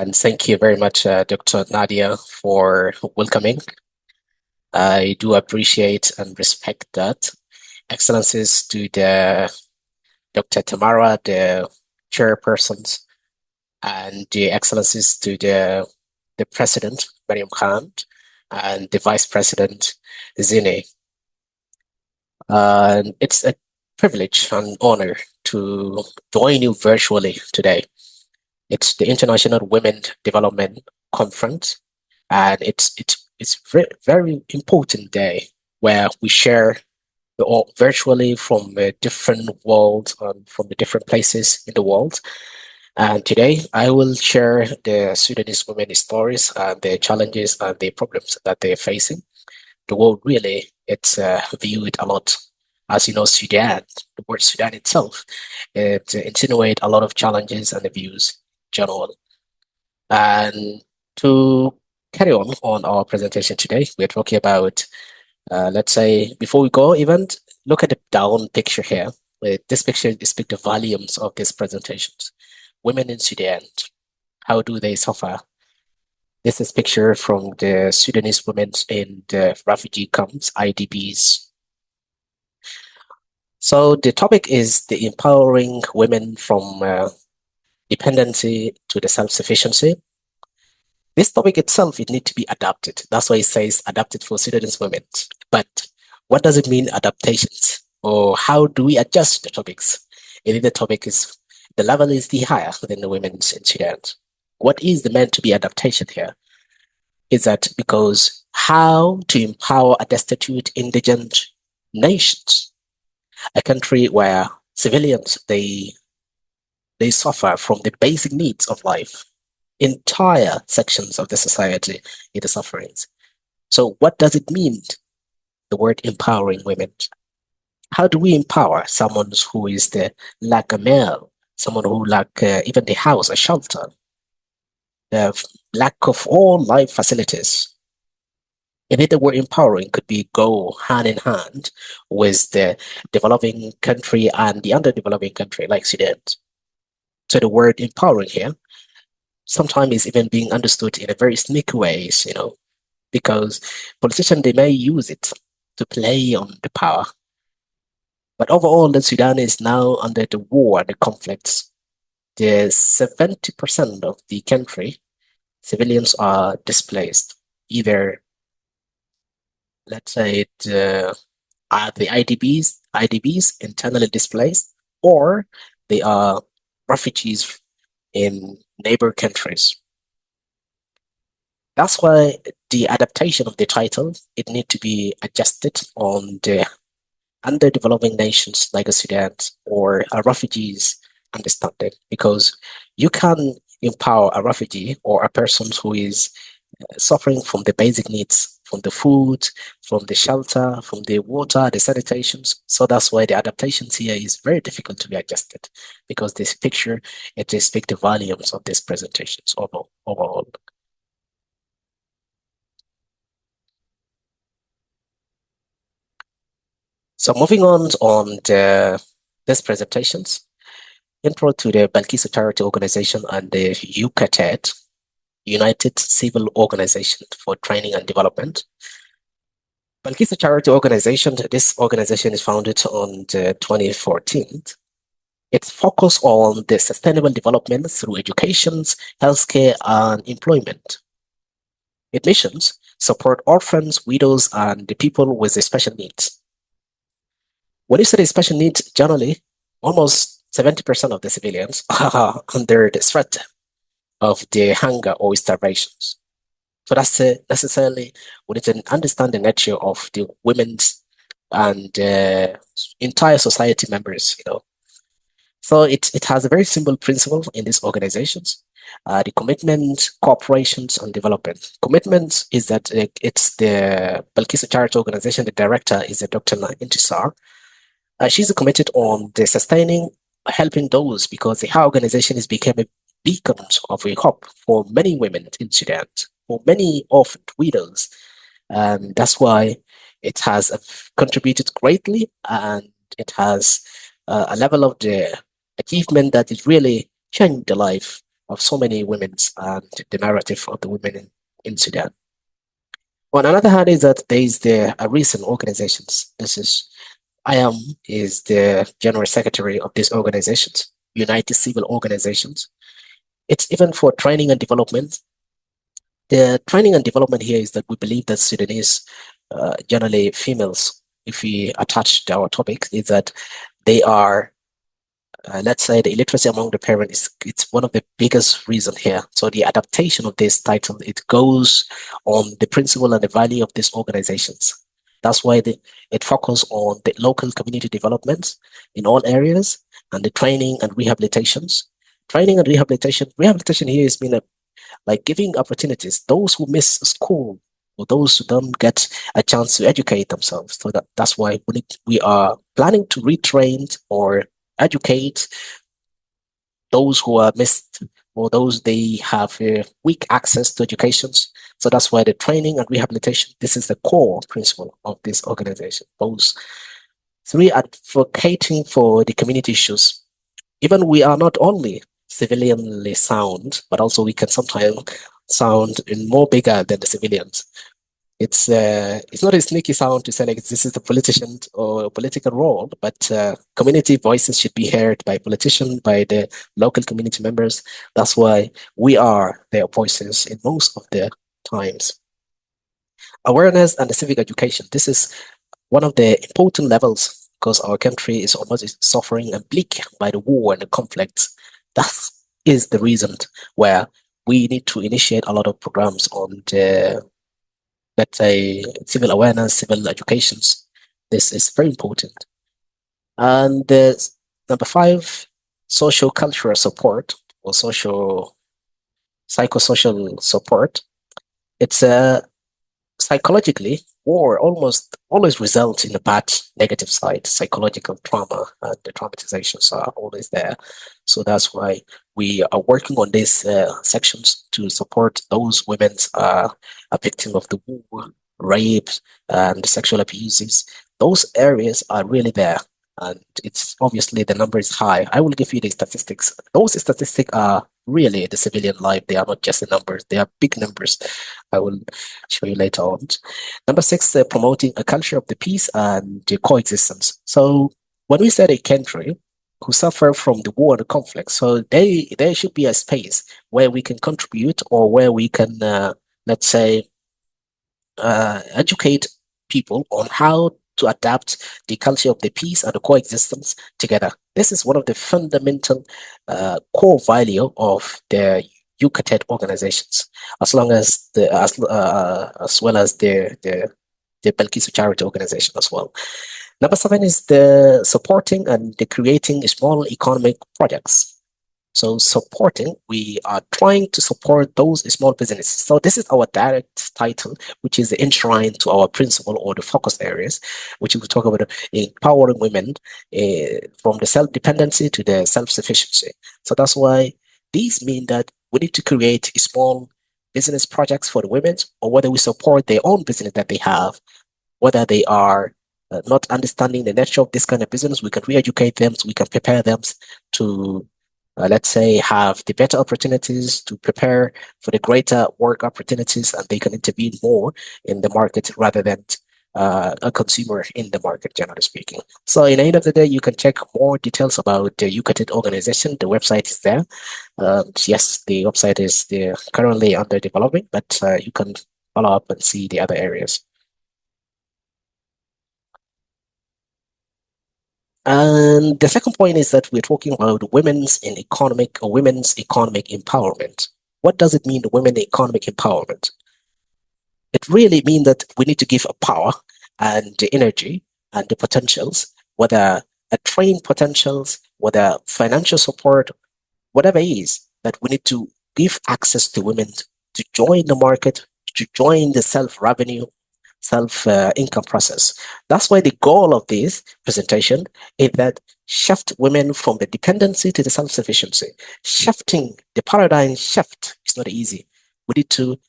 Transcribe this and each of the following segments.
And thank you very much, Dr. Nadia, for welcoming. I do appreciate and respect that. Excellencies to the Dr. Tamara, the chairpersons, and the excellencies to the president, Mariam Khan, and the vice president, Zine. It's a privilege and honor to join you virtually today. It's the International Women Development Conference, and it's very important day where we share all virtually from a different world, from the different places in the world. And today I will share the Sudanese women's stories and their challenges and the problems that they're facing. The world really it's viewed a lot. As you know, Sudan, the word Sudan itself, it insinuates a lot of challenges and abuse general. And to carry on our presentation today, we're talking about, let's say, before we go, even look at the down picture here. This picture speaks the volumes of these presentations. Women in Sudan, how do they suffer? This is picture from the Sudanese women in the refugee camps, IDPs. So the topic is the empowering women from dependency to the self-sufficiency. This topic itself, it needs to be adapted. That's why it says adapted for Sudanese women. But what does it mean, adaptations? Or how do we adjust the topics? If the topic is, the level is the higher than the women's in Sudan. What is the meant to be adaptation here? Is that because how to empower a destitute indigent nations, a country where civilians, they suffer from the basic needs of life. Entire sections of the society in the sufferings. So what does it mean, the word empowering women? How do we empower someone who is the lack a meal, someone who lack even the house, a shelter, the lack of all life facilities? And the word empowering could be go hand in hand with the developing country and the underdeveloping country like Sudan. So the word empowering here sometimes is even being understood in a very sneaky ways, because politicians, they may use it to play on the power. But overall, the Sudan is now under the war and the conflicts. The 70% of the country, civilians are displaced. Either, let's say, are the IDBs internally displaced, or they are refugees in neighbor countries. That's why the adaptation of the title, it needs to be adjusted on the underdeveloping nations like Sudan or refugees understanding, because you can empower a refugee or a person who is suffering from the basic needs, from the food, from the shelter, from the water, the sanitations. So that's why the adaptations here is very difficult to be adjusted, because this picture, it speaks the volumes of these presentations overall. So moving on these presentations, intro to the Balkisa Charity Organization and the UCOTD, United Civil Organization for Training and Development. Balkisa Charity Organization, this organization is founded on the 2014. It's focused on the sustainable development through education, healthcare, and employment. Its missions support orphans, widows, and the people with the special needs. When you say special needs, generally, almost 70% of the civilians are under the threat of the hunger or starvations. So that's necessarily, we need to understand the nature of the women's and entire society members. So it has a very simple principle in these organizations. The commitment, cooperations, and development. Commitment is that it's the Balkisa Charity Organization, the director is Dr. Intisar. She's committed on the sustaining, helping those, because the organization has become a beacon of a hope for many women in Sudan, for many orphaned widows. And that's why it has contributed greatly, and it has a level of the achievement that it really changed the life of so many women and the narrative of the women in Sudan. On another hand, is that there is the recent organizations. This is I am is the general secretary of these organizations, United Civil Organizations. It's even for training and development. The training and development here is that we believe that Sudanese, generally females, if we attach to our topic, is that they are, let's say, the illiteracy among the parents is it's one of the biggest reason here. So the adaptation of this title, it goes on the principle and the value of these organizations. That's why it focuses on the local community development in all areas and the training and rehabilitations. Training and rehabilitation here is mean like giving opportunities those who miss school or those who don't get a chance to educate themselves. So that's why we are planning to retrain or educate those who are missed or those they have weak access to educations. So that's why the training and rehabilitation, this is the core principle of this organization. Those three advocating for the community issues. Even we are not only civilianly sound, but also we can sometimes sound in more bigger than the civilians. It's not a sneaky sound to say like this is the politician or political role, but community voices should be heard by politicians, by the local community members. That's why we are their voices in most of the times. Awareness and the civic education. This is one of the important levels because our country is almost suffering and bleak by the war and the conflict. That is the reason where we need to initiate a lot of programs on the, let's say, civil awareness, civil educations. This is very important. And number 5, social cultural support or social psychosocial support. It's psychologically, war almost always results in a bad negative side. Psychological trauma and the traumatizations are always there. So that's why we are working on these sections to support those women are a victim of the war, rape, and sexual abuses. Those areas are really there. And it's obviously the number is high. I will give you the statistics. Those statistics are really the civilian life. They are not just the numbers. They are big numbers. I will show you later on. Number 6, promoting a culture of the peace and the coexistence. So when we say a country who suffer from the war and the conflict, so there should be a space where we can contribute or where we can, let's say, educate people on how to adapt the culture of the peace and the coexistence together. This is one of the fundamental core value of the UCOTD organizations, as long as as well as the Belkisu charity organization as well. Number 7 is the supporting and the creating small economic projects. So supporting, we are trying to support those small businesses. So this is our direct title, which is enshrined to our principle or the focus areas, which we talk about empowering women from the self-dependency to the self-sufficiency. So that's why these mean that we need to create small business projects for the women, or whether we support their own business that they have, whether they are not understanding the nature of this kind of business, we can re-educate them, so we can prepare them to let's say, have the better opportunities to prepare for the greater work opportunities, and they can intervene more in the market rather than a consumer in the market, generally speaking. So in the end of the day, you can check more details about the UCOTD organization. The website is there. Yes, the website is currently under development, but you can follow up and see the other areas. And the second point is that we're talking about women's economic empowerment. What does it mean, women economic empowerment? It really means that we need to give a power and the energy and the potentials, whether a trained potentials, whether financial support, whatever it is, that we need to give access to women to join the market, to join the self-revenue, self-income process. That's why the goal of this presentation is that shift women from the dependency to the self-sufficiency. Shifting the paradigm shift is not easy. We need to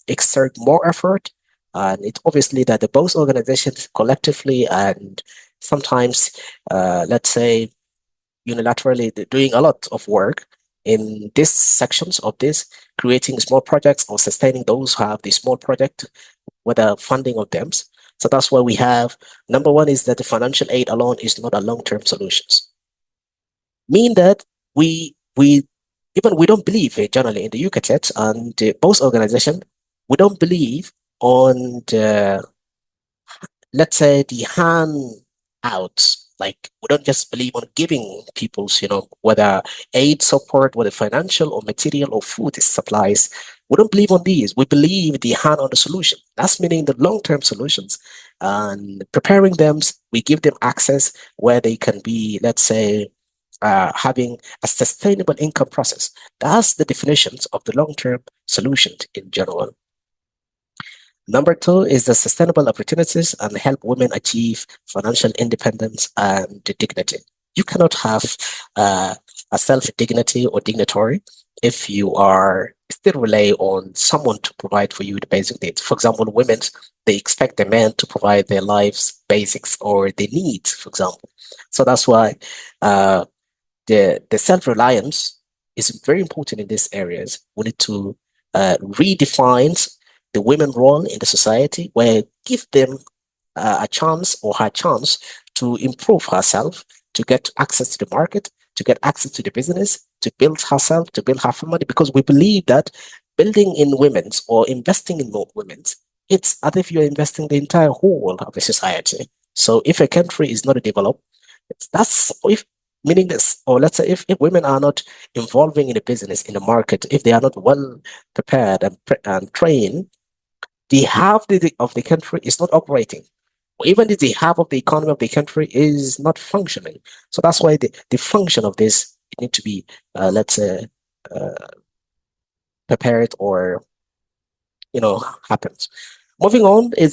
exert more effort, and it's obviously that the both organizations collectively and sometimes, let's say, unilaterally, they're doing a lot of work. in these sections of this, creating small projects or sustaining those who have the small project, whether funding of them. So that's why we have number one is that the financial aid alone is not a long-term solutions. Mean that we even we don't believe generally in the UCOTD and both organizations, we don't believe on the, let's say, the handouts. Like we don't just believe on giving people's, whether aid support, whether financial or material or food supplies. We don't believe on these. We believe the hand on the solution. That's meaning the long-term solutions and preparing them. We give them access where they can be, let's say, having a sustainable income process. That's the definitions of the long-term solution in general. Number two is the sustainable opportunities and help women achieve financial independence and dignity. You cannot have a self-dignity or dignitary if you are still rely on someone to provide for you the basic needs. For example, women, they expect the men to provide their lives basics or their needs, for example. So that's why uh, the self-reliance is very important in these areas. We need to redefine the women role in the society, where give them a chance or her chance to improve herself, to get access to the market, to get access to the business, to build herself, to build her family, because we believe that building in women's or investing in more women's, it's as if you're investing the entire whole of the society. So if a country is not developed, that's if meaning this, or let's say if women are not involving in the business, in the market, if they are not well prepared and trained, the half of the country is not operating. Or even the half of the economy of the country is not functioning. So that's why the function of this need to be, let's say, uh, prepared or, happens. Moving on is